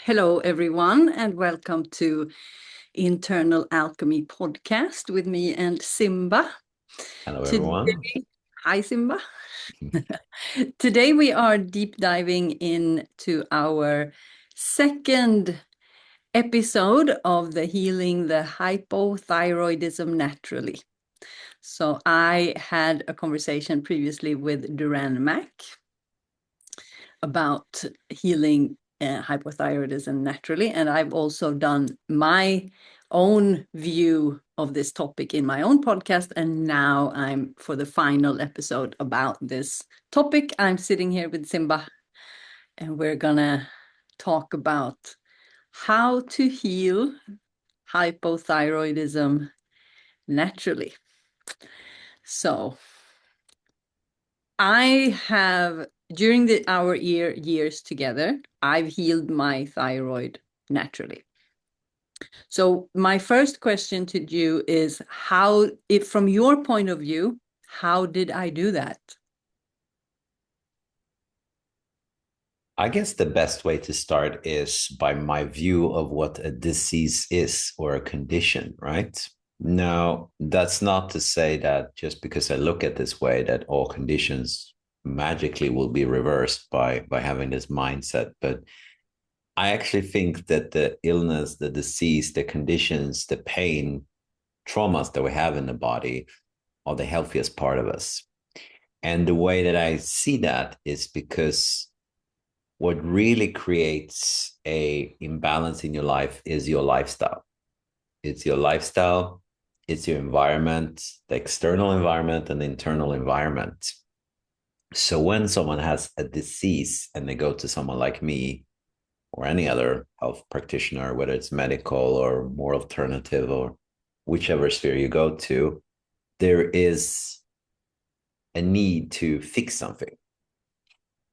Hello, everyone, and welcome to Internal Alchemy podcast with me and Simba. Hello, everyone. Today, hi, Simba. Today we are deep diving into our second episode of the Healing the Hypothyroidism Naturally. So I had a conversation previously with Duran Mack about healing hypothyroidism naturally. And I've also done my own view of this topic in my own podcast. And now I'm for the final episode about this topic. I'm sitting here with Simba, and we're gonna talk about how to heal hypothyroidism naturally. So I have, during our years together, I've healed my thyroid naturally. So my first question to you is if from your point of view, how did I do that? I guess the best way to start is by my view of what a disease is or a condition, right? Now, that's not to say that just because I look at this way that all conditions magically will be reversed by having this mindset, but I actually think that the illness, the disease, the conditions, the pain, traumas that we have in the body are the healthiest part of us. And the way that I see that is because what really creates a imbalance in your life is your lifestyle. It's your lifestyle, it's your environment, the external environment and the internal environment. So when someone has a disease and they go to someone like me or any other health practitioner, whether it's medical or more alternative or whichever sphere you go to, there is a need to fix something.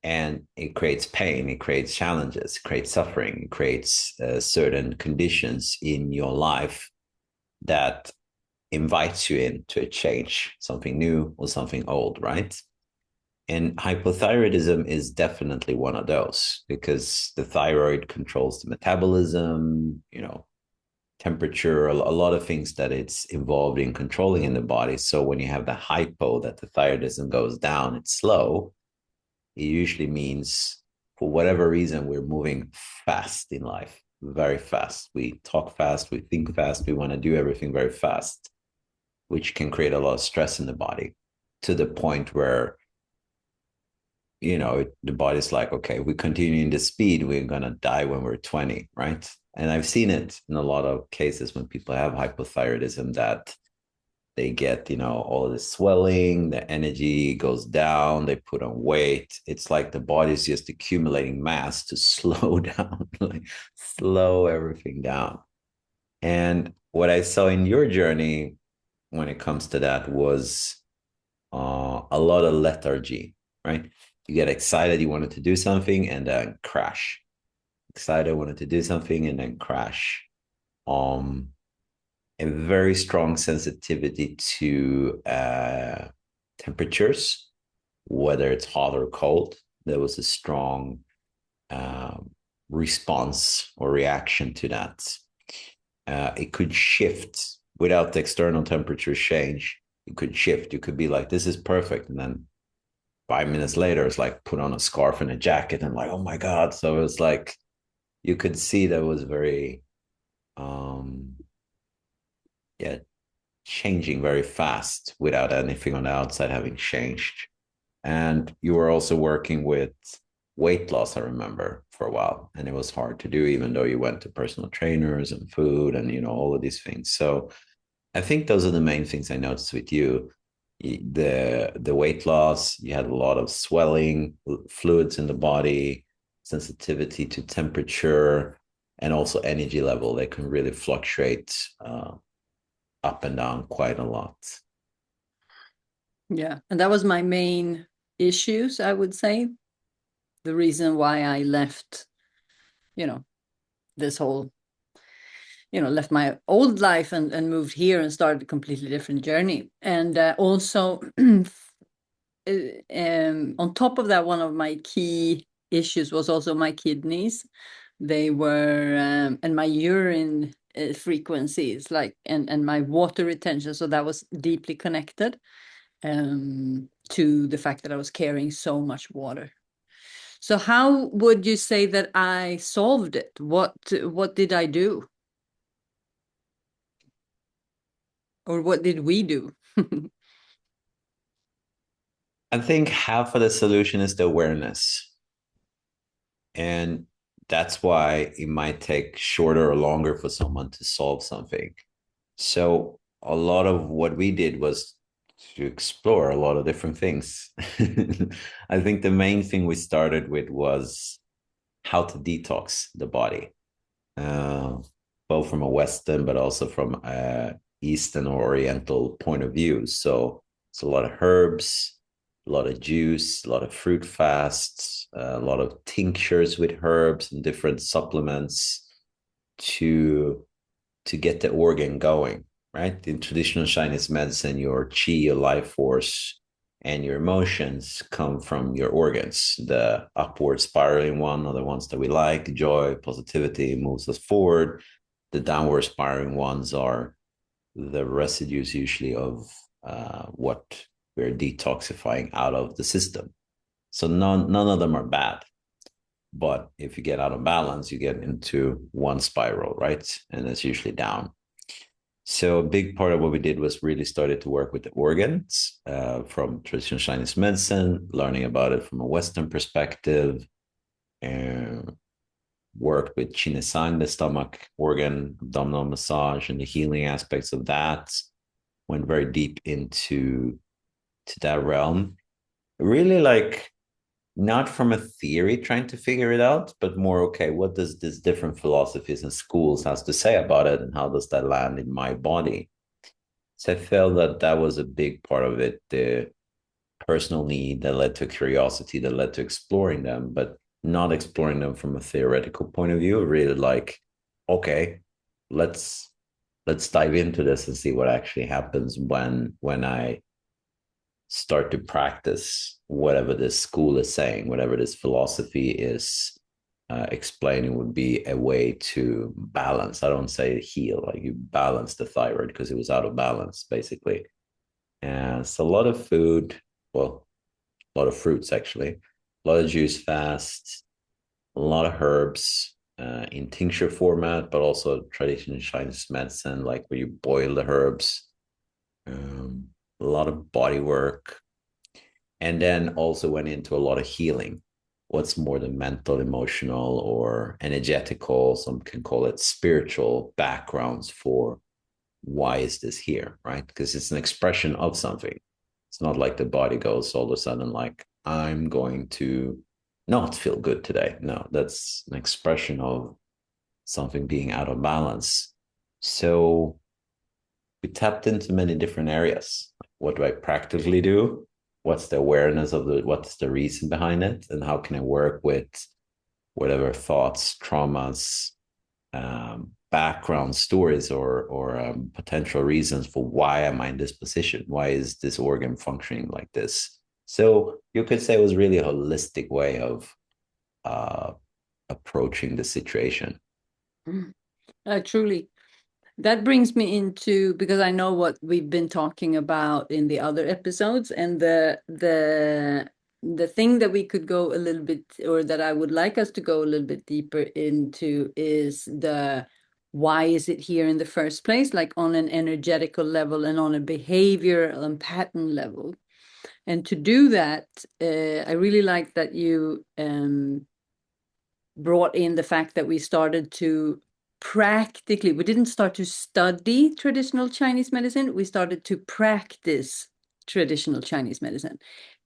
And it creates pain, it creates challenges, it creates suffering, it creates certain conditions in your life that invites you into a change, something new or something old, right? And hypothyroidism is definitely one of those because the thyroid controls the metabolism, temperature, a lot of things that it's involved in controlling in the body. So when you have the hypo, that the thyroidism goes down, it's slow. It usually means for whatever reason, we're moving fast in life, very fast. We talk fast, we think fast, we want to do everything very fast, which can create a lot of stress in the body to the point where, the body's like, okay, we continue in this speed, we're going to die when we're 20, right? And I've seen it in a lot of cases when people have hypothyroidism that they get, all of the swelling, the energy goes down, they put on weight. It's like the body's just accumulating mass to slow down, like slow everything down. And what I saw in your journey when it comes to that was a lot of lethargy, right? You get excited, you wanted to do something, and then crash. Excited, wanted to do something, and then crash. Um, a very strong sensitivity to temperatures, whether it's hot or cold. There was a strong response or reaction to that. It could shift without the external temperature change. It could shift. You could be like, this is perfect. And then 5 minutes later, it's like put on a scarf and a jacket and like, oh my God. So it was like, you could see that was very, um, yeah, changing very fast without anything on the outside having changed. And you were also working with weight loss, I remember, for a while. And it was hard to do, even though you went to personal trainers and food and, all of these things. So I think those are the main things I noticed with you. The weight loss, you had a lot of swelling, fluids in the body, sensitivity to temperature, and also energy level. They can really fluctuate up and down quite a lot. Yeah, and that was my main issues, I would say. The reason why I left, you know, this whole, left my old life and moved here and started a completely different journey. And also, on top of that, one of my key issues was also my kidneys. They were, and my urine frequencies, like, and my water retention. So that was deeply connected to the fact that I was carrying so much water. So how would you say that I solved it? What did I do? Or what did we do? I think half of the solution is the awareness. And that's why it might take shorter or longer for someone to solve something. So a lot of what we did was to explore a lot of different things. I think the main thing we started with was how to detox the body, uh, both from a Western but also from a Eastern or Oriental point of view. So it's a lot of herbs, a lot of juice, a lot of fruit fasts, a lot of tinctures with herbs and different supplements to get the organ going, right? In traditional Chinese medicine, your qi, your life force, and your emotions come from your organs. The upward spiraling one are the ones that we like, joy, positivity moves us forward. The downward spiraling ones are the residues usually of what we're detoxifying out of the system. So none of them are bad. But if you get out of balance, you get into one spiral, right? And it's usually down. So a big part of what we did was really started to work with the organs from traditional Chinese medicine, learning about it from a Western perspective, and worked with Qinisan, the stomach organ, abdominal massage, and the healing aspects of that. Went very deep into that realm. Really like not from a theory trying to figure it out, but more, okay, what does this different philosophies and schools has to say about it, and how does that land in my body? So I felt that that was a big part of it, the personal need that led to curiosity, that led to exploring them, but not exploring them from a theoretical point of view. Really like, okay, let's dive into this and see what actually happens when I start to practice whatever this school is saying, whatever this philosophy is explaining would be a way to balance. I don't say heal, like you balance the thyroid because it was out of balance, basically. And it's a lot of food, well, a lot of fruits actually, a lot of juice fast, a lot of herbs in tincture format, but also traditional Chinese medicine, like where you boil the herbs. A lot of body work, and then also went into a lot of healing. What's more the mental, emotional, or energetical, some can call it spiritual backgrounds for why is this here, right? Because it's an expression of something. It's not like the body goes all of a sudden like, I'm going to not feel good today. No, that's an expression of something being out of balance. So we tapped into many different areas. What do I practically do? What's the awareness of what's the reason behind it? And how can I work with whatever thoughts, traumas, background stories, or potential reasons for why am I in this position? Why is this organ functioning like this? So you could say it was really a holistic way of uh, approaching the situation. Truly. That brings me into, because I know what we've been talking about in the other episodes, and the thing that we could go a little bit, or that I would like us to go a little bit deeper into, is the why is it here in the first place, like on an energetical level and on a behavioral and pattern level. And to do that, I really like that you brought in the fact that we started to practically, we didn't start to study traditional Chinese medicine, we started to practice traditional Chinese medicine.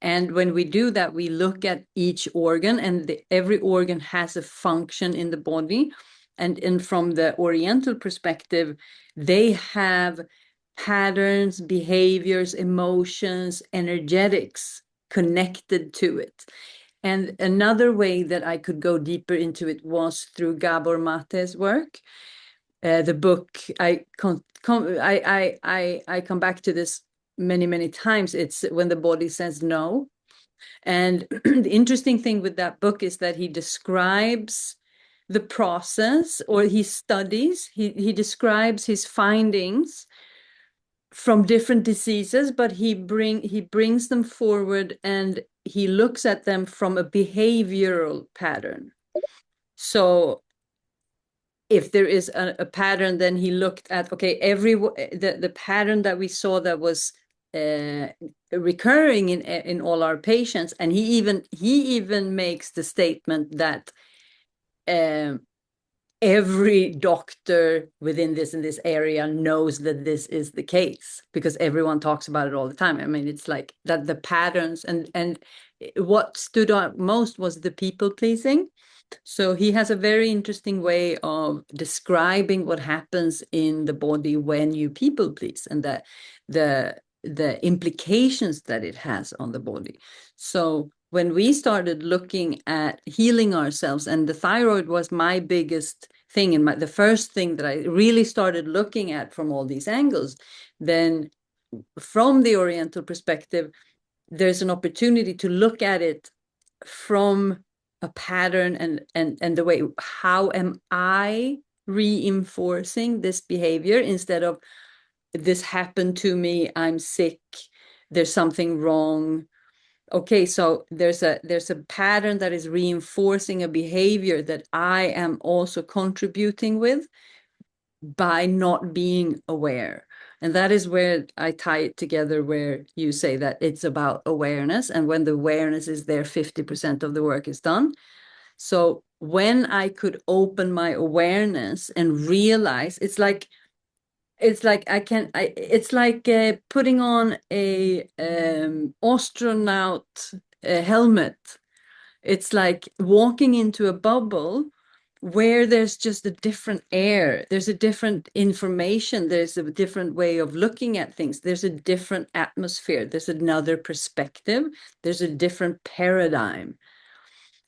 And when we do that, we look at each organ, and every organ has a function in the body. And from the Oriental perspective, they have patterns, behaviors, emotions, energetics connected to it. And another way that I could go deeper into it was through Gabor Mate's work. The book, I come back to this many, many times. It's When the Body Says No. And the interesting thing with that book is that he describes the process, or he studies, he describes his findings from different diseases, but he brings them forward and he looks at them from a behavioral pattern. So if there is a pattern, then he looked at, okay, the pattern that we saw that was recurring in all our patients, and he even makes the statement that every doctor within this area knows that this is the case, because everyone talks about it all the time. I mean, it's like that, the patterns, and what stood out most was the people pleasing. So he has a very interesting way of describing what happens in the body when you people please, and the implications that it has on the body. So when we started looking at healing ourselves, and the thyroid was my biggest thing, and the first thing that I really started looking at from all these angles, then from the Oriental perspective, there's an opportunity to look at it from a pattern, and the way, how am I reinforcing this behavior, instead of this happened to me, I'm sick, there's something wrong. Okay, so there's a pattern that is reinforcing a behavior that I am also contributing with by not being aware. And that is where I tie it together, where you say that it's about awareness. And when the awareness is there, 50% of the work is done. So when I could open my awareness and realize, it's like putting on a astronaut helmet. It's like walking into a bubble where there's just a different air, there's a different information, there's a different way of looking at things, there's a different atmosphere, there's another perspective, there's a different paradigm.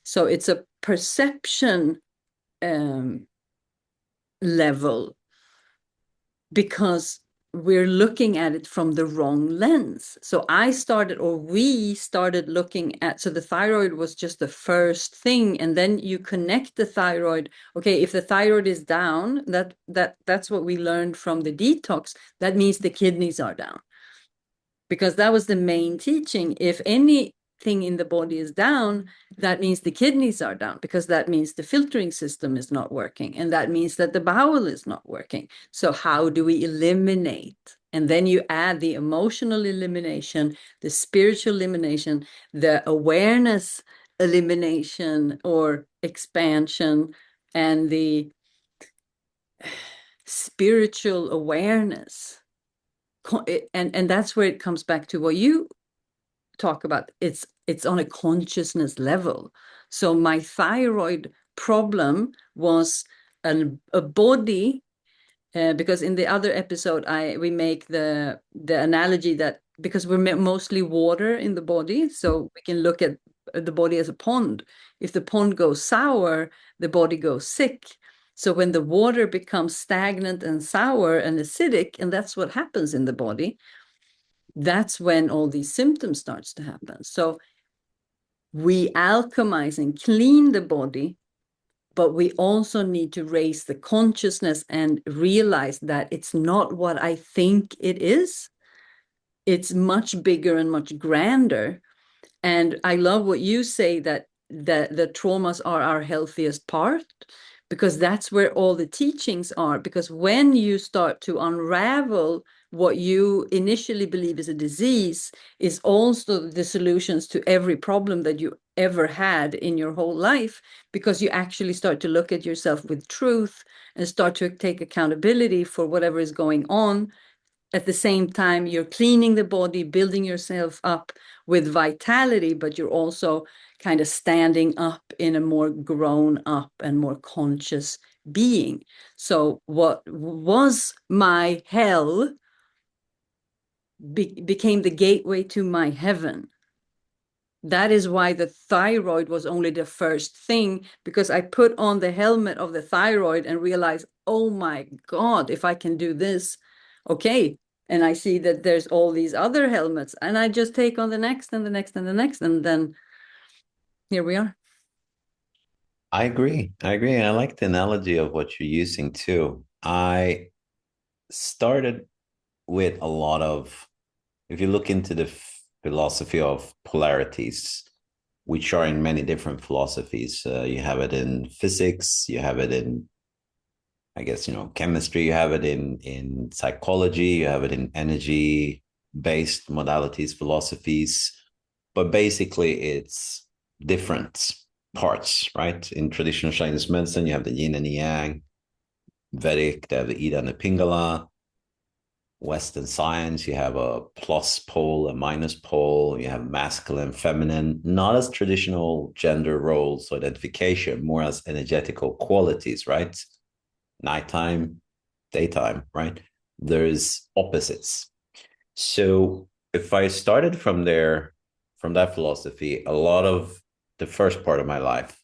So it's a perception level, because we're looking at it from the wrong lens. So we started looking at, so the thyroid was just the first thing, and then you connect the thyroid. Okay, if the thyroid is down, that's what we learned from the detox, that means the kidneys are down, because that was the main teaching. If anything in the body is down, that means the kidneys are down, because that means the filtering system is not working, and that means that the bowel is not working. So how do we eliminate? And then you add the emotional elimination, the spiritual elimination, the awareness elimination or expansion, and the spiritual awareness. And that's where it comes back to what you talk about. It's on a consciousness level. So my thyroid problem was a body, because in the other episode we make the analogy that because we're mostly water in the body, so we can look at the body as a pond. If the pond goes sour, the body goes sick. So when the water becomes stagnant and sour and acidic, and that's what happens in the body, that's when all these symptoms starts to happen. So we alchemize and clean the body, but we also need to raise the consciousness and realize that it's not what I think it is. It's much bigger and much grander. And I love what you say, that the traumas are our healthiest part, because that's where all the teachings are. Because when you start to unravel what you initially believe is a disease is also the solutions to every problem that you ever had in your whole life, because you actually start to look at yourself with truth and start to take accountability for whatever is going on. At the same time, you're cleaning the body, building yourself up with vitality, but you're also kind of standing up in a more grown up and more conscious being. So what was my hell became the gateway to my heaven. That is why the thyroid was only the first thing, because I put on the helmet of the thyroid and realized, oh my God, if I can do this, okay. And I see that there's all these other helmets, and I just take on the next and the next and the next, and then here we are. I agree. I agree. And I like the analogy of what you're using too. I started with a lot of, if you look into the philosophy of polarities, which are in many different philosophies, you have it in physics, you have it in, I guess, chemistry, you have it in psychology, you have it in energy based modalities, philosophies, but basically it's different parts, right? In traditional Chinese medicine, you have the yin and the yang. Vedic, they have the Ida and the Pingala. Western science, you have a plus pole, a minus pole, you have masculine, feminine, not as traditional gender roles or identification, more as energetical qualities, right? Nighttime, daytime, right? There's opposites. So if I started from there, from that philosophy, a lot of the first part of my life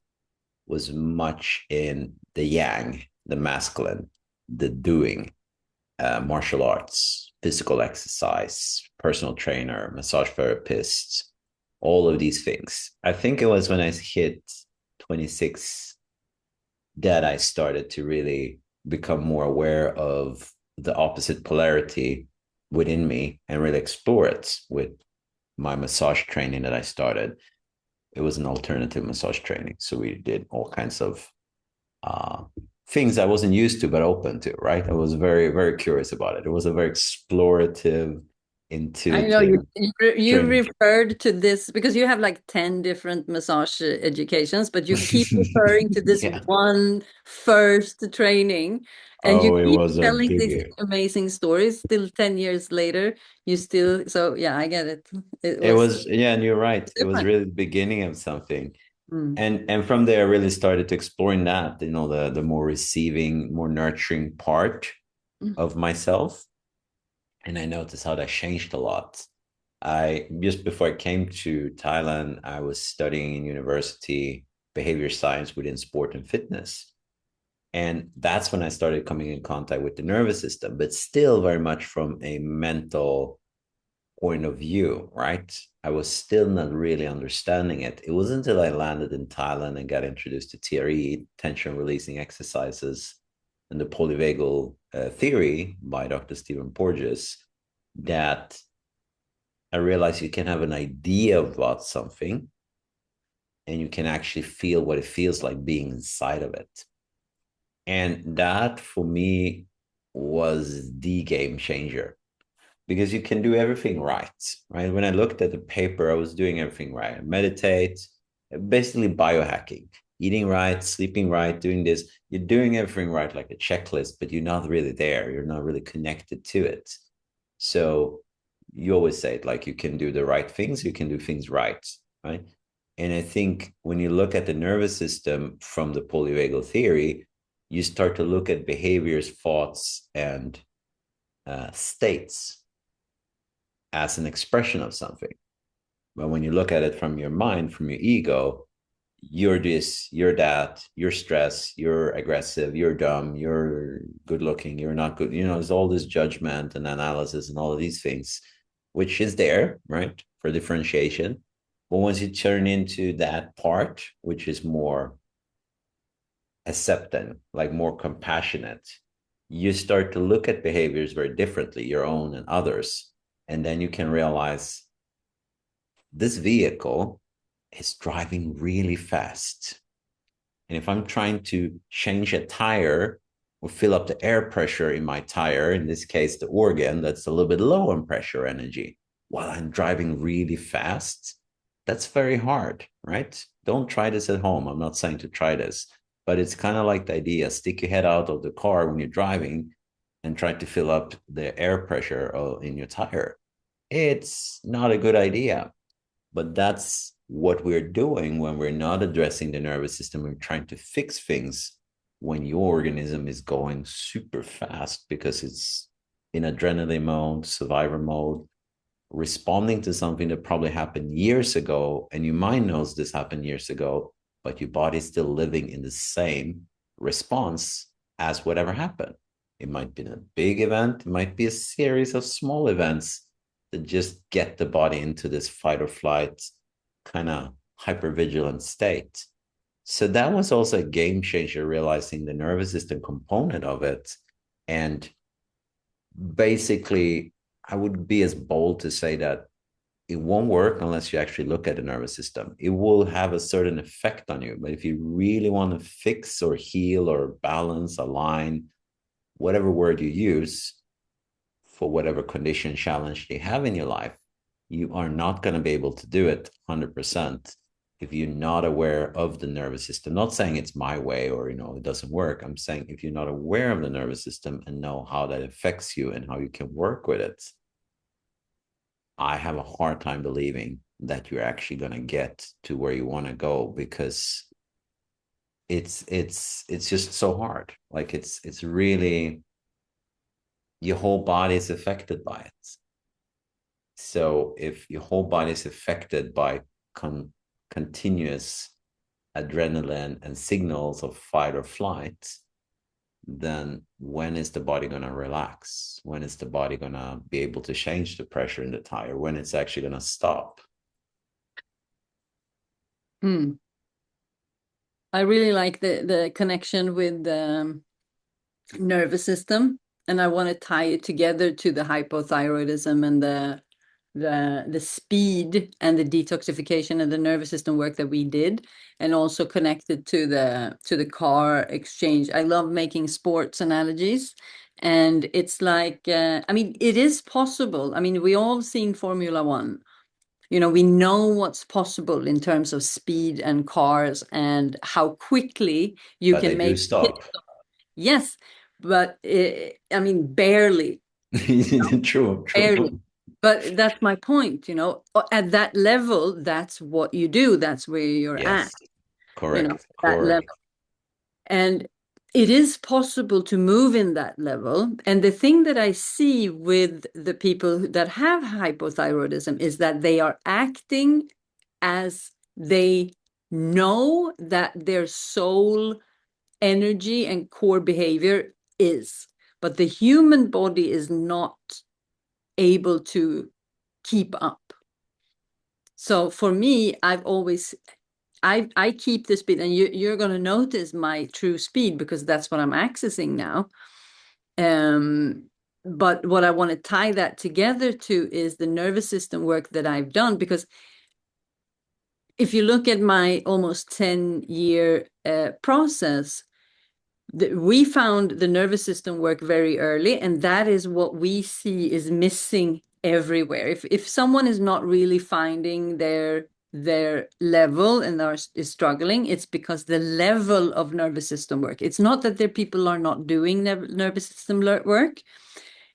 was much in the yang, the masculine, the doing, martial arts, physical exercise, personal trainer, massage therapist, all of these things. I think it was when I hit 26 that I started to really become more aware of the opposite polarity within me and really explore it with my massage training that I started. It was an alternative massage training. So we did all kinds of uh, things I wasn't used to, but open to, right? I was very, very curious about it. It was a very explorative, I know you intuitive you training. referred to this because you have like 10 different massage educations, but you keep referring to this Yeah. one first training, and you Oh, it keep was a telling these biggie. amazing stories. Still 10 years later, you still, so yeah, I get it. It It was was, yeah, and you're right. It was different. really the beginning of something. Mm. And from there, I really started to exploring that, the more receiving, more nurturing part Mm. of myself. And I noticed how that changed a lot. I just before I came to Thailand, I was studying in university behavior science within sport and fitness. And that's when I started coming in contact with the nervous system, but still very much from a mental point of view, right? I was still not really understanding it. It wasn't until I landed in Thailand and got introduced to TRE, tension releasing exercises, and the polyvagal theory by Dr. Stephen Porges, that I realized you can have an idea about something and you can actually feel what it feels like being inside of it. And that for me was the game changer because you can do everything right, right? When I looked at the paper, I was doing everything right. I meditate, basically biohacking, eating right, sleeping right, doing this. You're doing everything right, like a checklist, but you're not really there. You're not really connected to it. So you always say it like you can do the right things, you can do things right, right? And I think when you look at the nervous system from the polyvagal theory, you start to look at behaviors, thoughts, and states as an expression of something. But when you look at it from your mind, from your ego, you're this, you're that, you're stressed, you're aggressive, you're dumb, you're good looking, you're not good. There's all this judgment and analysis and all of these things, which is there, right, for differentiation. But once you turn into that part, which is more accepting, like more compassionate, you start to look at behaviors very differently, your own and others. And then you can realize this vehicle is driving really fast. And if I'm trying to change a tire or fill up the air pressure in my tire, in this case, the organ that's a little bit low on pressure energy, while I'm driving really fast, that's very hard, right? Don't try this at home. I'm not saying to try this, but it's kind of like the idea stick your head out of the car when you're driving and try to fill up the air pressure in your tire. It's not a good idea, but that's what we're doing when we're not addressing the nervous system. We're trying to fix things when your organism is going super fast because it's in adrenaline mode, survivor mode, responding to something that probably happened years ago. And your mind knows this happened years ago, but your body's still living in the same response as whatever happened. It might be a big event, it might be a series of small events that just get the body into this fight or flight kind of hypervigilant state. So that was also a game changer, realizing the nervous system component of it. And basically, I would be as bold to say that it won't work unless you actually look at the nervous system. It will have a certain effect on you. But if you really want to fix or heal or balance, align, whatever word you use for whatever condition, challenge you have in your life, you are not going to be able to do it 100% if you're not aware of the nervous system. Not saying it's my way or, it doesn't work. I'm saying if you're not aware of the nervous system and know how that affects you and how you can work with it, I have a hard time believing that you're actually going to get to where you want to go, because it's just so hard. Like it's really, your whole body is affected by it. So if your whole body is affected by continuous adrenaline and signals of fight or flight, then when is the body going to relax? When is the body going to be able to change the pressure in the tire? When it's actually going to stop? Hmm. I really like the connection with the nervous system, and I want to tie it together to the hypothyroidism and the speed and the detoxification of the nervous system work that we did, and also connected to the car exchange. I love making sports analogies, and it's like I mean, it is possible. I mean, we all seen Formula One. We know what's possible in terms of speed and cars and how quickly you But they can do make. stop. Yes, but I mean, barely, True, barely. true. But that's my point, at that level, that's what you do. That's where you're at, Yes, correct, that level. correct. And it is possible to move in that level. And the thing that I see with the people that have hypothyroidism is that they are acting as they know that their soul energy and core behavior is. But the human body is not able to keep up. So for me, I keep the speed, and you're going to notice my true speed because that's what I'm accessing now. But what I want to tie that together to is the nervous system work that I've done, because if you look at my almost 10-year process, we found the nervous system work very early, and that is what we see is missing everywhere. If someone is not really finding their level and is struggling, it's because the level of nervous system work. It's not that their people are not doing nervous system work.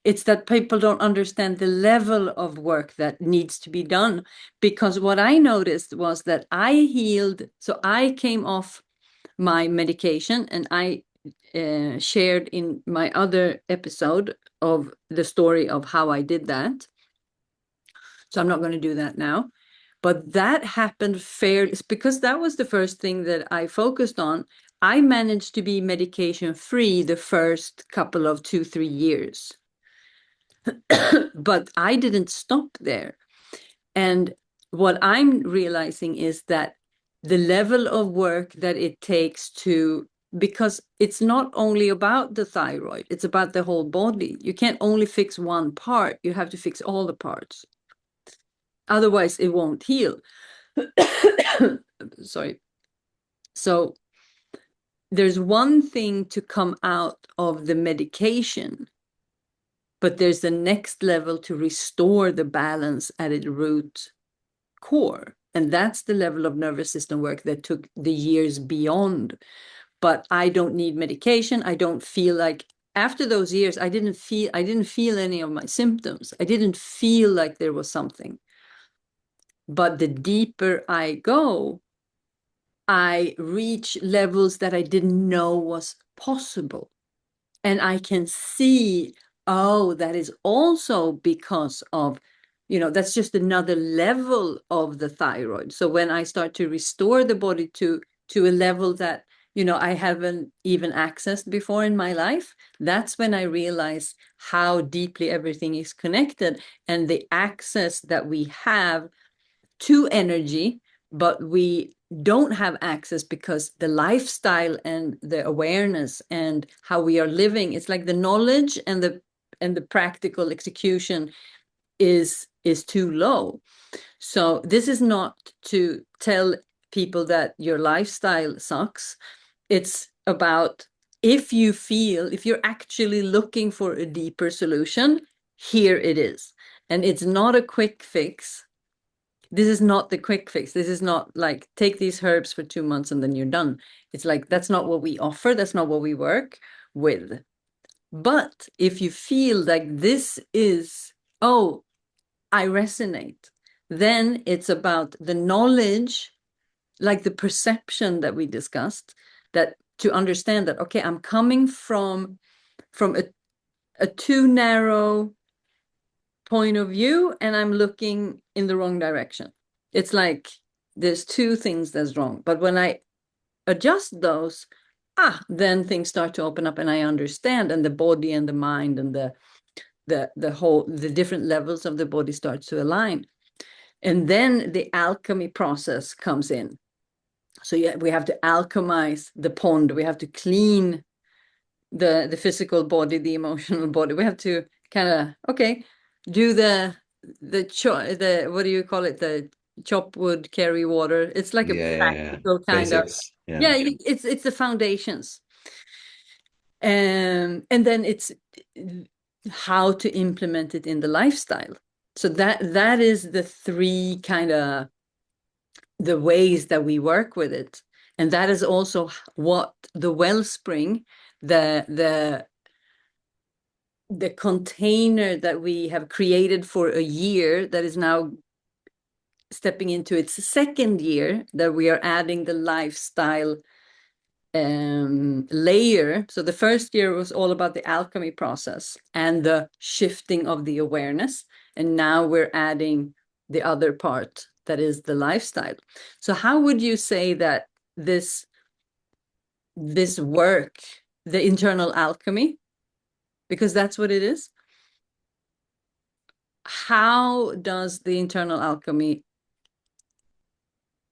It's that people don't understand the level of work that needs to be done. Because what I noticed was that I healed, so I came off my medication, and I shared in my other episode of the story of how I did that. So I'm not going to do that now. But that happened fairly, because that was the first thing that I focused on. I managed to be medication free the first couple of 2-3 years. But I didn't stop there. And what I'm realizing is that the level of work that it takes to, because it's not only about the thyroid, it's about the whole body. You can't only fix one part, you have to fix all the parts. Otherwise, it won't heal. Sorry. So there's one thing to come out of the medication, but there's the next level to restore the balance at its root core. And that's the level of nervous system work that took the years beyond. But I don't need medication. I don't feel like, after those years, I didn't feel any of my symptoms. I didn't feel like there was something. But the deeper I go, I reach levels that I didn't know was possible. And I can see, oh, that is also because of, that's just another level of the thyroid. So when I start to restore the body to a level that, I haven't even accessed before in my life, that's when I realize how deeply everything is connected, and the access that we have to energy, but we don't have access, because the lifestyle and the awareness and how we are living, it's like the knowledge and the practical execution is too low. So this is not to tell people that your lifestyle sucks. It's about, if you're actually looking for a deeper solution, here it is. And it's not a quick fix. This is not the quick fix. This is not like, take these herbs for 2 months and then you're done. It's like, that's not what we offer. That's not what we work with. But if you feel like this is, oh, I resonate, then it's about the knowledge, like the perception that we discussed, that to understand that, okay, I'm coming from a too narrow point of view, and I'm looking in the wrong direction. It's like there's two things that's wrong. But when I adjust those, then things start to open up, and I understand, and the body and the mind and the different levels of the body starts to align. And then the alchemy process comes in. So yeah, we have to alchemize the pond. We have to clean the physical body, the emotional body. We have to kind of, do the what do you call it? The chop wood, carry water. It's like a Yeah. practical kind of, Basics. Yeah. yeah, it's the foundations. And then it's how to implement it in the lifestyle. So that is the three kind of the ways that we work with it. And that is also what the wellspring, the container that we have created for a year, that is now stepping into its second year, that we are adding the lifestyle layer. So the first year was all about the alchemy process and the shifting of the awareness. And now we're adding the other part, that is the lifestyle. So how would you say that this work, the internal alchemy, because that's what it is, how does the internal alchemy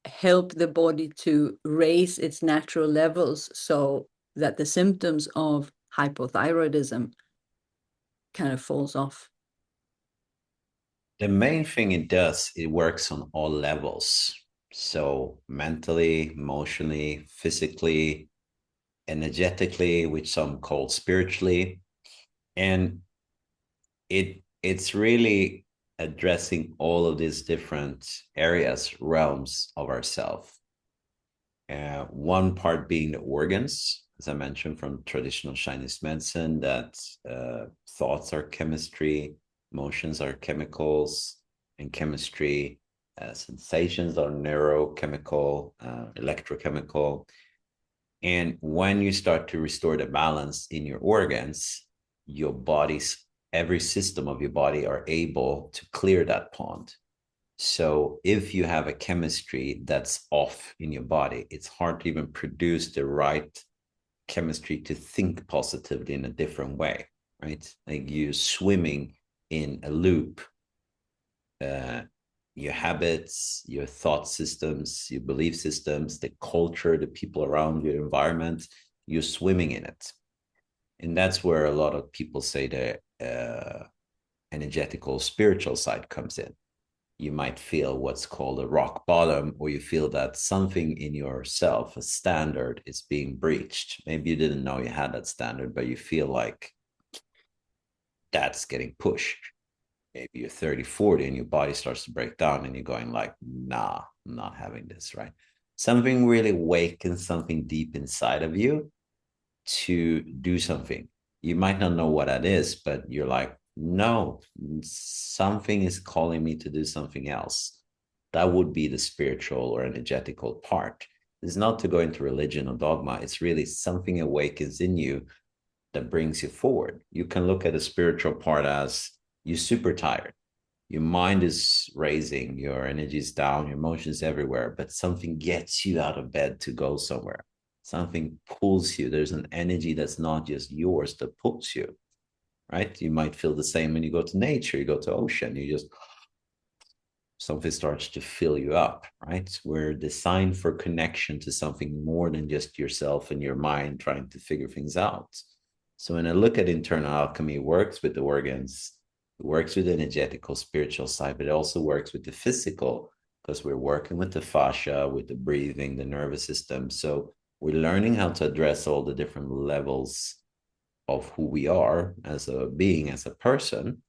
help the body to raise its natural levels so that the symptoms of hypothyroidism kind of falls off? The main thing it does, it works on all levels. So mentally, emotionally, physically, energetically, which some call spiritually. And it's really addressing all of these different areas, realms of ourself. One part being the organs, as I mentioned, from traditional Chinese medicine, that thoughts are chemistry, emotions are chemicals and chemistry, sensations are neurochemical, electrochemical. And when you start to restore the balance in your organs, your body's, every system of your body are able to clear that pond. So if you have a chemistry that's off in your body, it's hard to even produce the right chemistry to think positively in a different way, right? Like you're swimming in a loop. Your habits, your thought systems, your belief systems, the culture, the people around your environment, you're swimming in it. And that's where a lot of people say the energetical spiritual side comes in. You might feel what's called a rock bottom, or you feel that something in yourself, a standard, is being breached. Maybe you didn't know you had that standard, but you feel like that's getting pushed. Maybe you're 30, 40 and your body starts to break down and you're going like, nah, I'm not having this, right? Something really wakens something deep inside of you to do something. You might not know what that is, but you're like, no, something is calling me to do something else. That would be the spiritual or energetical part. It's not to go into religion or dogma. It's really something awakens in you that brings you forward. You can look at the spiritual part as you're super tired. Your mind is racing, your energy is down, your emotions everywhere, but something gets you out of bed to go somewhere. Something pulls you. There's an energy that's not just yours that pulls you, right? You might feel the same when you go to nature, you go to ocean, you just something starts to fill you up, right? We're designed for connection to something more than just yourself and your mind trying to figure things out. So when I look at internal alchemy, it works with the organs, it works with the energetical, spiritual side, but it also works with the physical because we're working with the fascia, with the breathing, the nervous system. So we're learning how to address all the different levels of who we are as a being, as a person,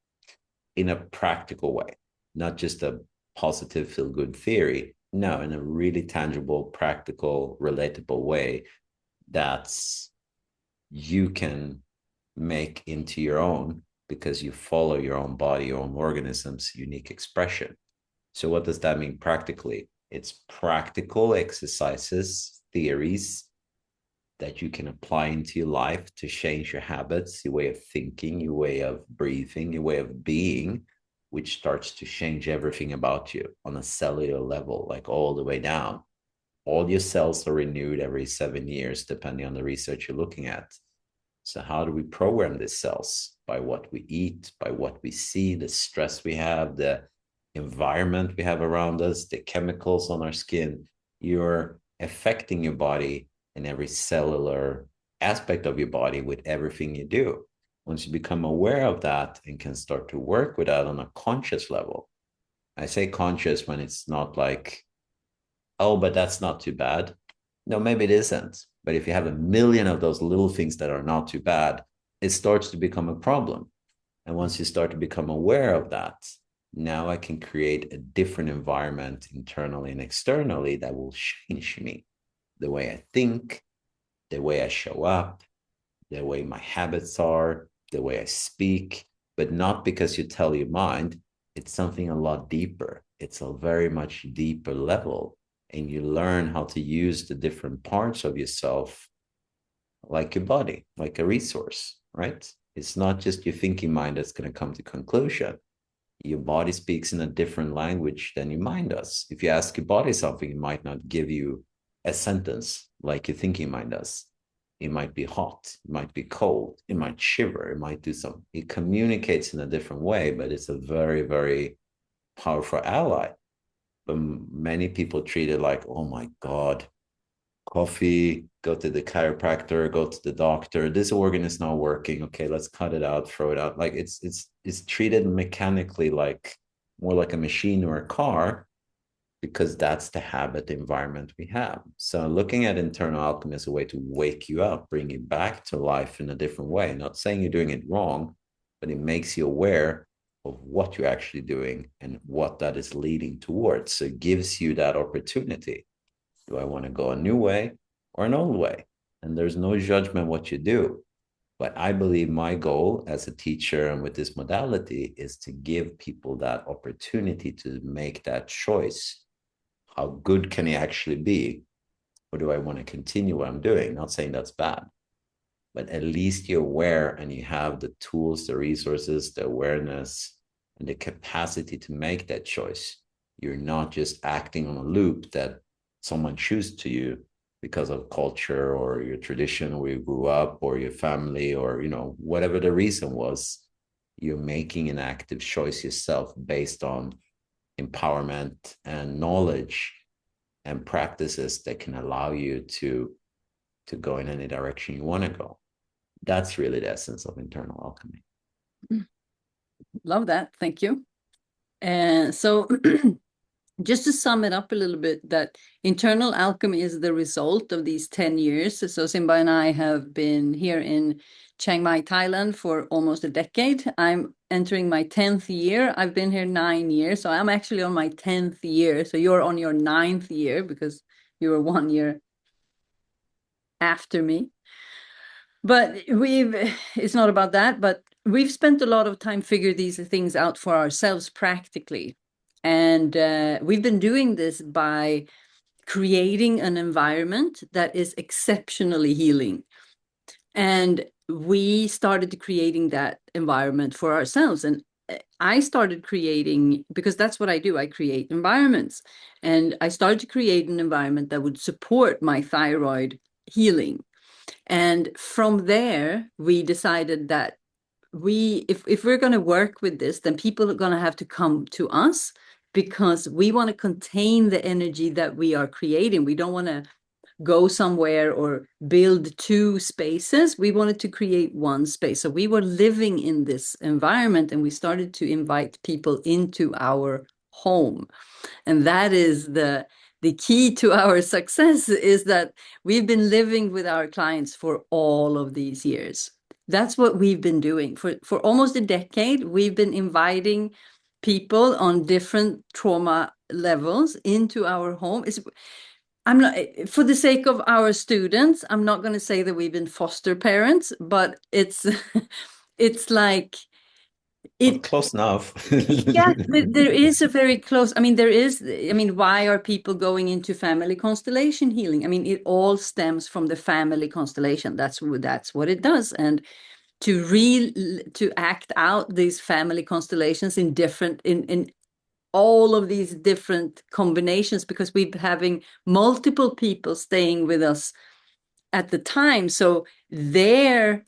in a practical way, not just a positive feel good theory. No, in a really tangible, practical, relatable way that's you can make into your own because you follow your own body, your own organism's unique expression. So, what does that mean practically? It's practical exercises, theories that you can apply into your life to change your habits, your way of thinking, your way of breathing, your way of being, which starts to change everything about you on a cellular level, like all the way down. All your cells are renewed every 7 years, depending on the research you're looking at. So, how do we program these cells? By what we eat, by what we see, the stress we have, the environment we have around us, the chemicals on our skin. You're affecting your body in every cellular aspect of your body with everything you do. Once you become aware of that and can start to work with that on a conscious level, I say conscious when it's not like, oh, but that's not too bad. No, maybe it isn't. But if you have a million of those little things that are not too bad, it starts to become a problem. And once you start to become aware of that, now I can create a different environment internally and externally that will change me, the way I think, the way I show up, the way my habits are, the way I speak, but not because you tell your mind. It's something a lot deeper. It's a very much deeper level. And you learn how to use the different parts of yourself like your body, like a resource, right? It's not just your thinking mind that's going to come to conclusion. Your body speaks in a different language than your mind does. If you ask your body something, it might not give you a sentence like your thinking mind does. It might be hot, it might be cold, it might shiver, it might do something. It communicates in a different way, but it's a very, very powerful ally. But many people treat it like, oh my God, coffee, go to the chiropractor, go to the doctor. This organ is not working. Okay, let's cut it out, throw it out. Like it's treated mechanically, like more like a machine or a car, because that's the habit environment we have. So looking at internal alchemy as a way to wake you up, bring you back to life in a different way. Not saying you're doing it wrong, but it makes you aware of what you're actually doing and what that is leading towards. So it gives you that opportunity. Do I want to go a new way or an old way? And there's no judgment what you do. But I believe my goal as a teacher and with this modality is to give people that opportunity to make that choice. How good can it actually be? Or do I want to continue what I'm doing? Not saying that's bad, but at least you're aware and you have the tools, the resources, the awareness, and the capacity to make that choice. You're not just acting on a loop that someone chooses to you because of culture or your tradition where you grew up or your family or whatever the reason was. You're making an active choice yourself based on empowerment and knowledge and practices that can allow you to go in any direction you want to go. That's really the essence of internal alchemy. Love that. Thank you. And so just to sum it up a little bit, that internal alchemy is the result of these 10 years. So Simba and I have been here in Chiang Mai, Thailand for almost a decade. I'm entering my 10th year. I've been here 9 years. So I'm actually on my 10th year. So you're on your 9th year because you were 1 year after me. But it's not about that, but we've spent a lot of time figuring these things out for ourselves practically. And we've been doing this by creating an environment that is exceptionally healing. And we started creating that environment for ourselves. And I started creating, because that's what I do, I create environments. And I started to create an environment that would support my thyroid healing. And from there, we decided that if we're going to work with this, then people are going to have to come to us because we want to contain the energy that we are creating. We don't want to go somewhere or build two spaces. We wanted to create one space. So we were living in this environment, and we started to invite people into our home. And that is the key to our success, is that we've been living with our clients for all of these years. That's what we've been doing for almost a decade. We've been inviting people on different trauma levels into our home. I'm not, for the sake of our students, I'm not going to say that we've been foster parents, but it's it's like Well, it. close enough. Yes, there is a very close. I mean, there is. I mean, why are people going into family constellation healing? I mean, it all stems from the family constellation. That's what it does. And to act out these family constellations in different in all of these different combinations, because we're having multiple people staying with us at the time. So their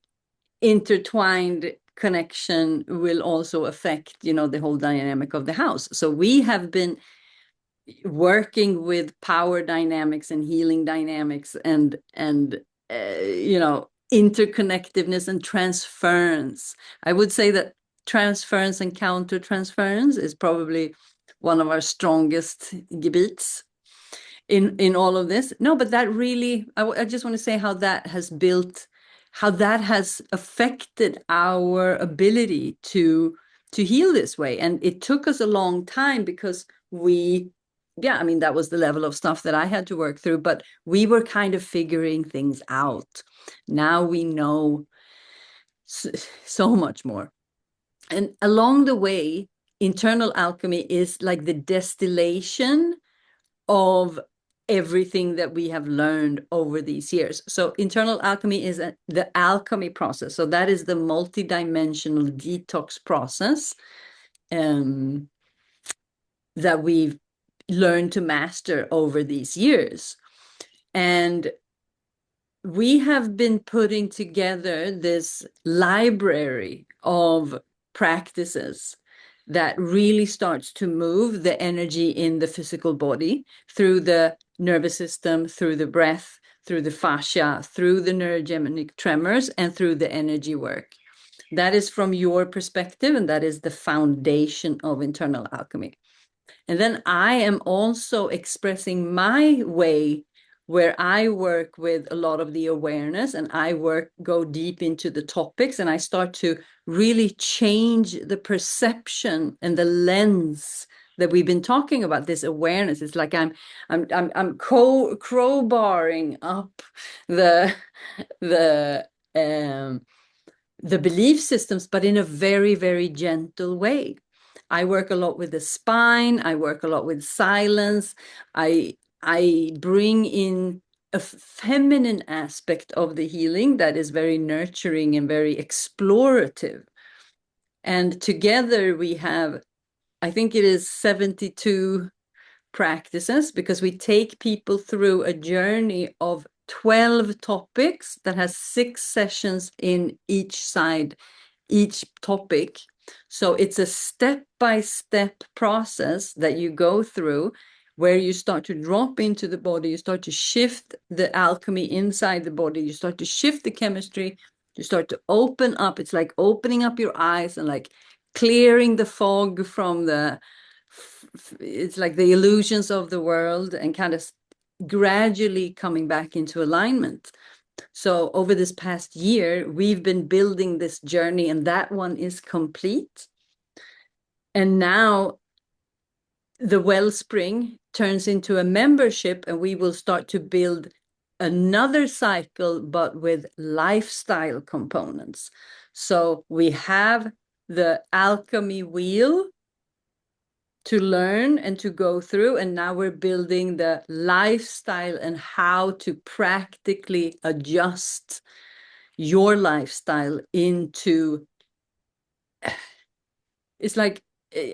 intertwined connection will also affect, the whole dynamic of the house. So we have been working with power dynamics and healing dynamics and interconnectiveness and transference. I would say that transference and counter transference is probably one of our strongest gebiets in all of this. No, but that really, I just want to say how that has affected our ability to heal this way. And it took us a long time, because I mean, that was the level of stuff that I had to work through, but we were kind of figuring things out. Now we know so much more. And along the way, internal alchemy is like the distillation of everything that we have learned over these years. So internal alchemy is the alchemy process. So that is the multidimensional detox process that we've learned to master over these years. And we have been putting together this library of practices that really starts to move the energy in the physical body through the nervous system, through the breath, through the fascia, through the neurogenic tremors, and through the energy work. That is from your perspective, and that is the foundation of internal alchemy. And then I am also expressing my way, where I work with a lot of the awareness, and go deep into the topics, and I start to really change the perception and the lens that we've been talking about. This awareness. It's like I'm crowbarring up the the belief systems, but in a very, very gentle way. I work a lot with the spine. I work a lot with silence. I bring in a feminine aspect of the healing that is very nurturing and very explorative. And together we have, I think it is 72 practices, because we take people through a journey of 12 topics that has 6 sessions in each topic. So it's a step-by-step process that you go through, where you start to drop into the body, you start to shift the alchemy inside the body, you start to shift the chemistry, you start to open up. It's like opening up your eyes and like clearing the fog from it's like the illusions of the world, and kind of gradually coming back into alignment. So over this past year, we've been building this journey, and that one is complete. And now the wellspring turns into a membership, and we will start to build another cycle, but with lifestyle components. So we have the alchemy wheel to learn and to go through, and now we're building the lifestyle and how to practically adjust your lifestyle into, it's like,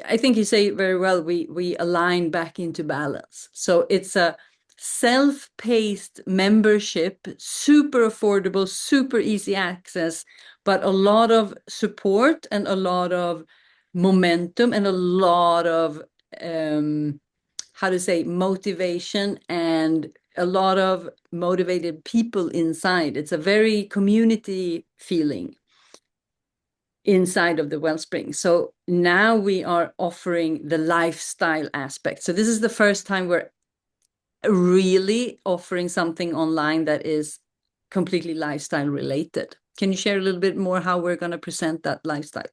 I think you say very well, we align back into balance. So it's a self-paced membership, super affordable, super easy access, but a lot of support and a lot of momentum and a lot of how to say, motivation and a lot of motivated people inside. It's a very community feeling inside of the Wellspring. So now we are offering the lifestyle aspect. So this is the first time we're really offering something online that is completely lifestyle related. Can you share a little bit more how we're going to present that lifestyle?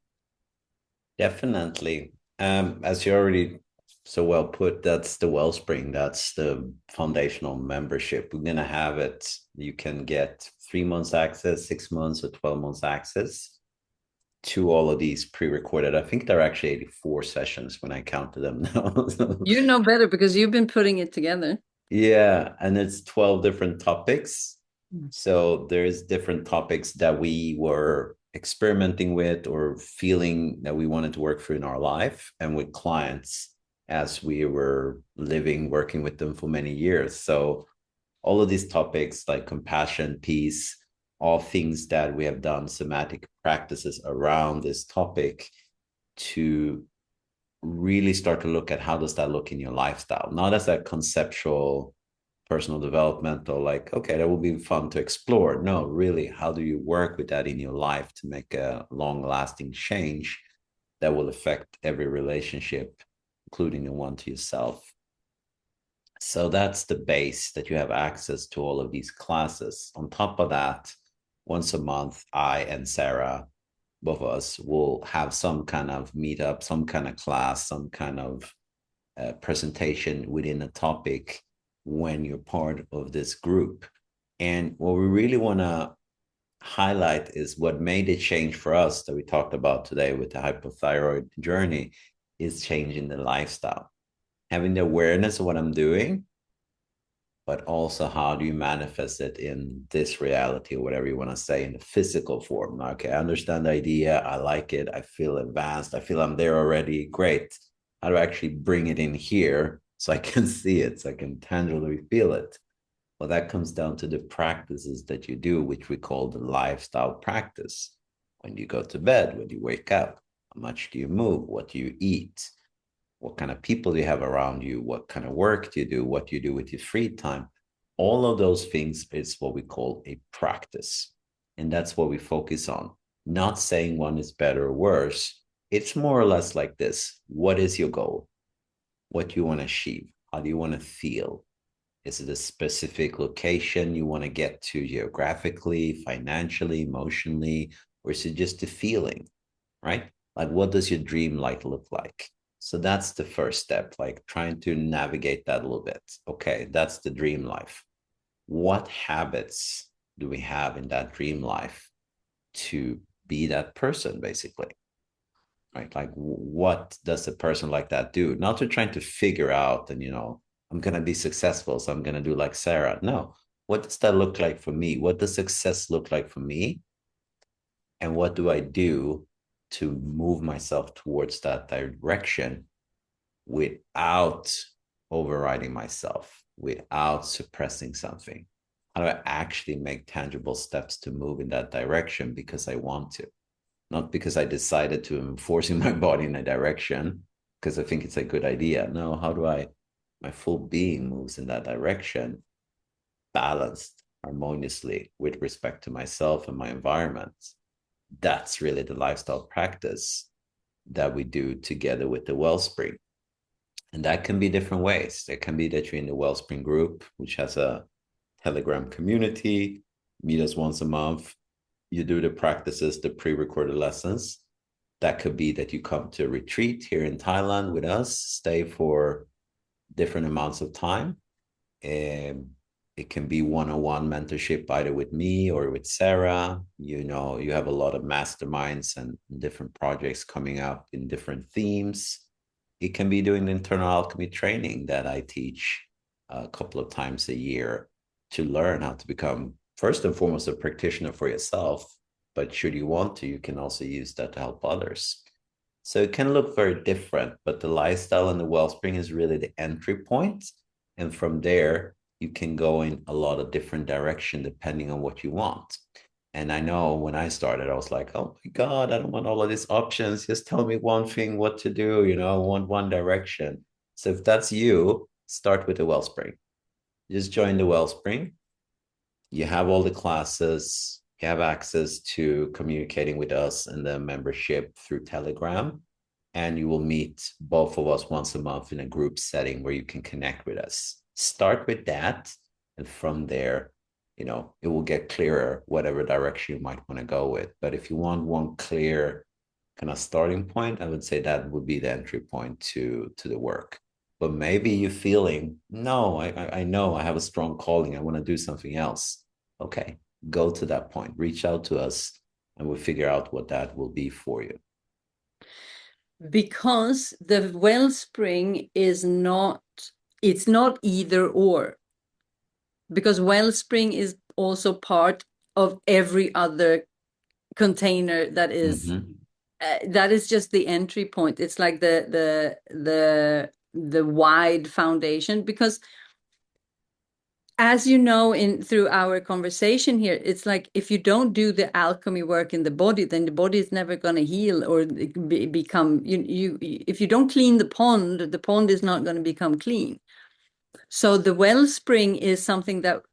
Definitely. As you already so well put, that's the Wellspring. That's the foundational membership. We're going to have it. You can get 3 months access, 6 months, or 12 months access to all of these pre-recorded. I think there are actually 84 sessions when I counted them now. You know better because you've been putting it together. Yeah, and it's 12 different topics. So there's different topics that we were experimenting with or feeling that we wanted to work through in our life and with clients as we were living, working with them for many years. So all of these topics like compassion, peace, all things that we have done somatic practices around this topic to really start to look at how does that look in your lifestyle, not as a conceptual personal development or like, okay, that will be fun to explore. No, really, how do you work with that in your life to make a long lasting change that will affect every relationship, including the one to yourself? So that's the base, that you have access to all of these classes. On top of that, once a month, I and Sara, both of us, will have some kind of meetup, some kind of class, some kind of presentation within a topic when you're part of this group. And what we really want to highlight is what made it change for us that we talked about today with the hypothyroid journey is changing the lifestyle, having the awareness of what I'm doing, but also how do you manifest it in this reality or whatever you want to say in the physical form. Okay, I understand the idea. I like it. I feel advanced. I feel I'm there already. Great. How do I actually bring it in here so I can see it, so I can tangibly feel it? Well, that comes down to the practices that you do, which we call the lifestyle practice. When you go to bed, when you wake up, how much do you move? What do you eat? What kind of people do you have around you? What kind of work do you do? What do you do with your free time? All of those things is what we call a practice. And that's what we focus on. Not saying one is better or worse. It's more or less like this. What is your goal? What do you want to achieve? How do you want to feel? Is it a specific location you want to get to geographically, financially, emotionally, or is it just a feeling, right? Like, what does your dream life look like? So that's the first step, like trying to navigate that a little bit. Okay, that's the dream life. What habits do we have in that dream life to be that person, basically? Right? Like, what does a person like that do? Not to trying to figure out and, I'm going to be successful, so I'm going to do like Sara. No. What does that look like for me? What does success look like for me? And what do I do to move myself towards that direction without overriding myself, without suppressing something? How do I actually make tangible steps to move in that direction because I want to? Not because I decided to, I'm forcing my body in a direction because I think it's a good idea. No, how do my full being moves in that direction, balanced harmoniously with respect to myself and my environment? That's really the lifestyle practice that we do together with the Wellspring. And that can be different ways. It can be that you're in the Wellspring group, which has a Telegram community, meet us once a month. You do the practices, the pre-recorded lessons. That could be that you come to a retreat here in Thailand with us, stay for different amounts of time. It can be one-on-one mentorship either with me or with Sara. You have a lot of masterminds and different projects coming up in different themes. It can be doing the internal alchemy training that I teach a couple of times a year to learn how to become, first and foremost, a practitioner for yourself. But should you want to, you can also use that to help others. So it can look very different, but the lifestyle and the Wellspring is really the entry point. And from there, you can go in a lot of different direction depending on what you want. And I know when I started, I was like, oh my God, I don't want all of these options. Just tell me one thing what to do. I want one direction. So if that's you, start with the Wellspring. Just join the Wellspring. You have all the classes, you have access to communicating with us in the membership through Telegram, and you will meet both of us once a month in a group setting where you can connect with us. Start with that, and from there, it will get clearer whatever direction you might want to go with. But if you want one clear kind of starting point, I would say that would be the entry point to the work. But maybe you're feeling, no, I know I have a strong calling. I want to do something else. Okay, go to that point, reach out to us, and we'll figure out what that will be for you. Because the Wellspring is not, it's not either or. Because Wellspring is also part of every other container that is just the entry point. It's like the wide foundation, because as you know, through our conversation here, it's like if you don't do the alchemy work in the body, then the body is never going to heal or become if you don't clean the pond is not going to become clean. So the Wellspring is something that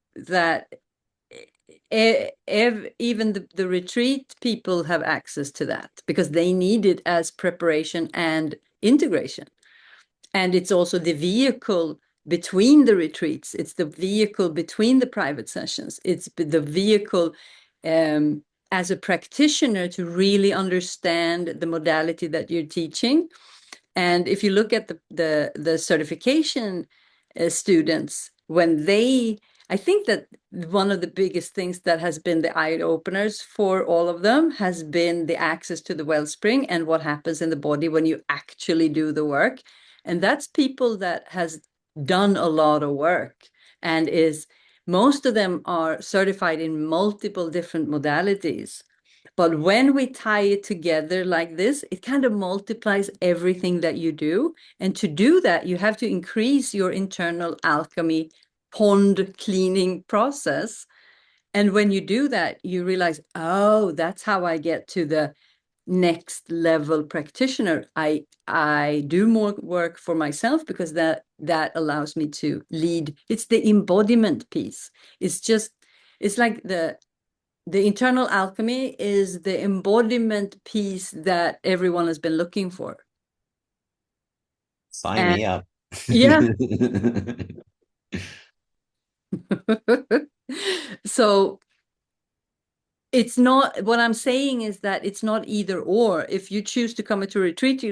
even the retreat people have access to, that because they need it as preparation and integration. And it's also the vehicle between the retreats. It's the vehicle between the private sessions. It's the vehicle as a practitioner to really understand the modality that you're teaching. And if you look at the certification students, I think that one of the biggest things that has been the eye openers for all of them has been the access to the Wellspring and what happens in the body when you actually do the work. And that's people that has done a lot of work, and most of them are certified in multiple different modalities. But when we tie it together like this, it kind of multiplies everything that you do. And to do that, you have to increase your internal alchemy pond cleaning process. And when you do that, you realize, oh, that's how I get to the next level practitioner. I do more work for myself because that allows me to lead. It's the embodiment piece. It's like the internal alchemy is the embodiment piece that everyone has been looking for. Sign And me up. yeah. So it's not, what I'm saying is that it's not either or. If you choose to come into a retreat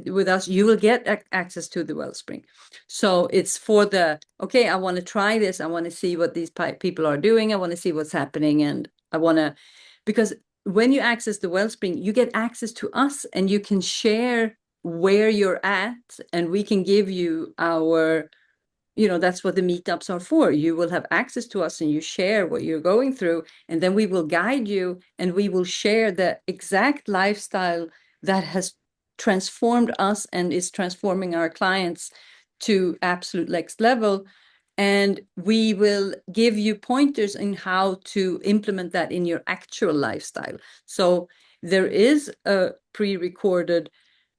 with us, you will get access to the Wellspring. So it's for okay, I want to try this. I want to see what these people are doing. I want to see what's happening. And because when you access the Wellspring, you get access to us and you can share where you're at, and we can give you that's what the meetups are for. You will have access to us and you share what you're going through, and then we will guide you and we will share the exact lifestyle that has transformed us and is transforming our clients to absolute next level. And we will give you pointers in how to implement that in your actual lifestyle. So there is a pre-recorded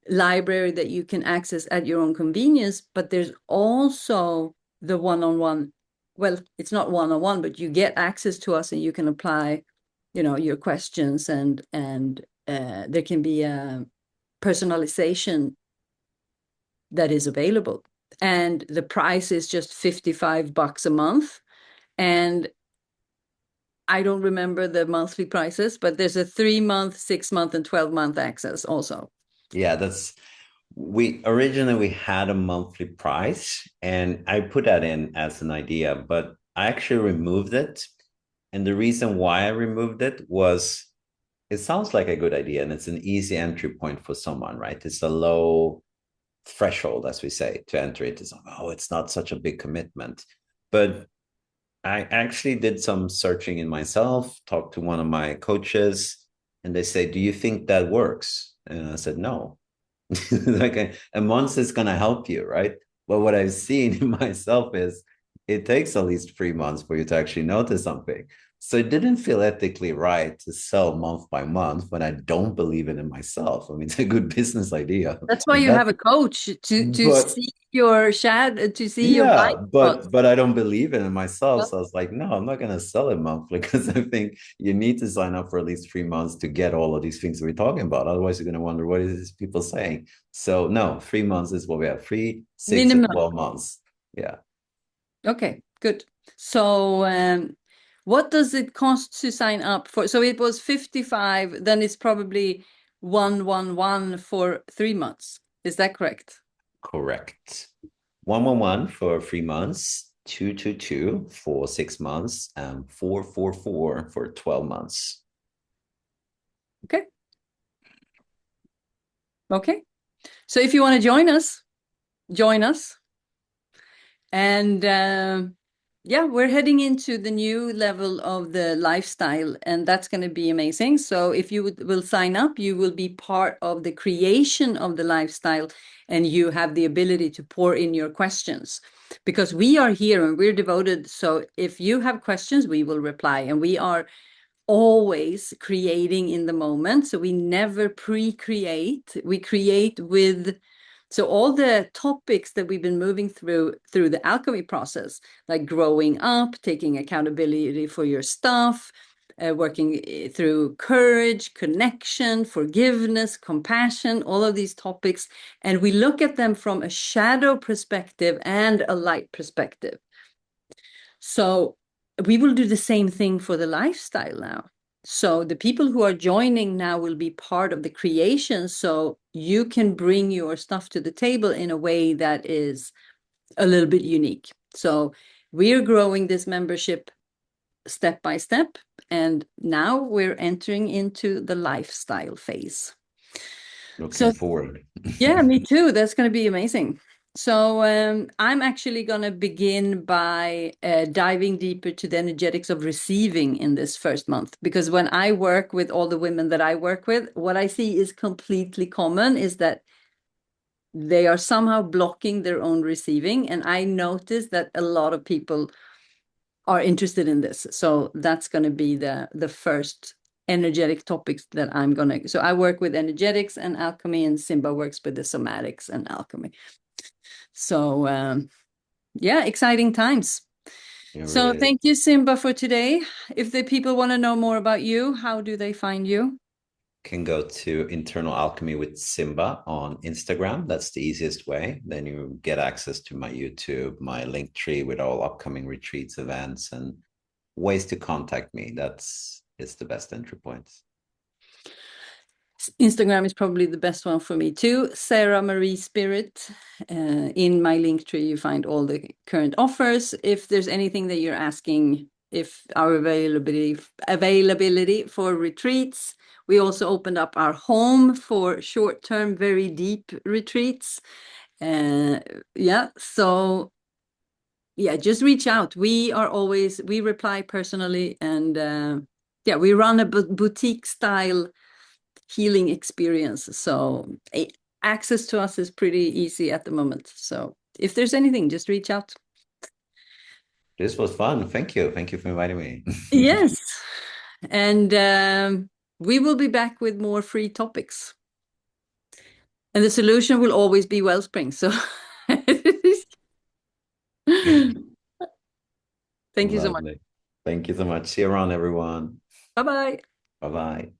library that you can access at your own convenience, but there's also the one-on-one. Well, it's not one-on-one, but you get access to us and you can apply, your questions, and there can be a personalization that is available. And the price is just $55 a month. And I don't remember the monthly prices, but there's a 3-month, 6-month, and 12-month access also. Yeah, we originally had a monthly price, and I put that in as an idea, but I actually removed it. And the reason why I removed it was it sounds like a good idea and it's an easy entry point for someone, right? It's a low threshold, as we say, to enter it. It's like, oh, it's not such a big commitment. But I actually did some searching in myself, talked to one of my coaches, and they say, do you think that works? And I said, no. Like a month is going to help you, right? But what I've seen in myself is it takes at least 3 months for you to actually notice something. So it didn't feel ethically right to sell month by month when I don't believe it in myself. I mean, it's a good business idea, That's why and you that, have a coach to but see your shadow, to see your blind yeah, spots. but I don't believe it in myself. So I was like, no, I'm not gonna sell it monthly because I think you need to sign up for at least 3 months to get all of these things we're talking about. Otherwise, you're gonna wonder what is these people saying. So no, 3 months is what we have. 3, 6, and Minimum. 12 months. Yeah, Okay, good. So, what does it cost to sign up for? So it was 55, then it's probably 111 for 3 months. Is that correct? correct. 111 for 3 months, 222 for 6 months, and 444 for 12 months. Okay. Okay. So if you want to join us, join us. And yeah, we're heading into the new level of the lifestyle, and that's going to be amazing. So if you will sign up, you will be part of the creation of the lifestyle, and you have the ability to pour in your questions because we are here and we're devoted. So if you have questions, we will reply, and we are always creating in the moment. So we never pre-create. We create with, so all the topics that we've been moving through the alchemy process, like growing up, taking accountability for your stuff, working through courage, connection, forgiveness, compassion, all of these topics. And we look at them from a shadow perspective and a light perspective. So we will do the same thing for the lifestyle now. So the people who are joining now will be part of the creation. So you can bring your stuff to the table in a way that is a little bit unique. So we're growing this membership step by step. And now we're entering into the lifestyle phase. Looking So forward. yeah, me too. That's going to be amazing. So I'm actually going to begin by diving deeper to the energetics of receiving in this first month. Because when I work with all the women that I work with, what I see is completely common is that they are somehow blocking their own receiving. And I notice that a lot of people are interested in this. So that's going to be the first energetic topics that I'm going to. So I work with energetics and alchemy, and Simba works with the somatics and alchemy. So yeah, exciting times. It So really is. thank you, Simba, for today. If the people want to know more about you, how do they find you? Can go to Internal Alchemy with Simba on Instagram. That's the easiest way. Then you get access to my YouTube, my link tree with all upcoming retreats, events, and ways to contact me. That's it's the best entry point. Instagram is probably the best one for me too. Sara Marie Spirit. In my link tree, you find all the current offers. If there's anything that you're asking, if our availability for retreats, we also opened up our home for short-term, very deep retreats. Uh, yeah, so yeah, just reach out. We reply personally, and yeah, we run a boutique style healing experience. So access to us is pretty easy at the moment. So if there's anything, just reach out. This was fun. Thank you. Thank you for inviting me. Yes. And we will be back with more free topics. And the solution will always be Wellspring. So thank you so much. Lovely. Thank you so much. See you around, everyone. Bye bye. Bye bye.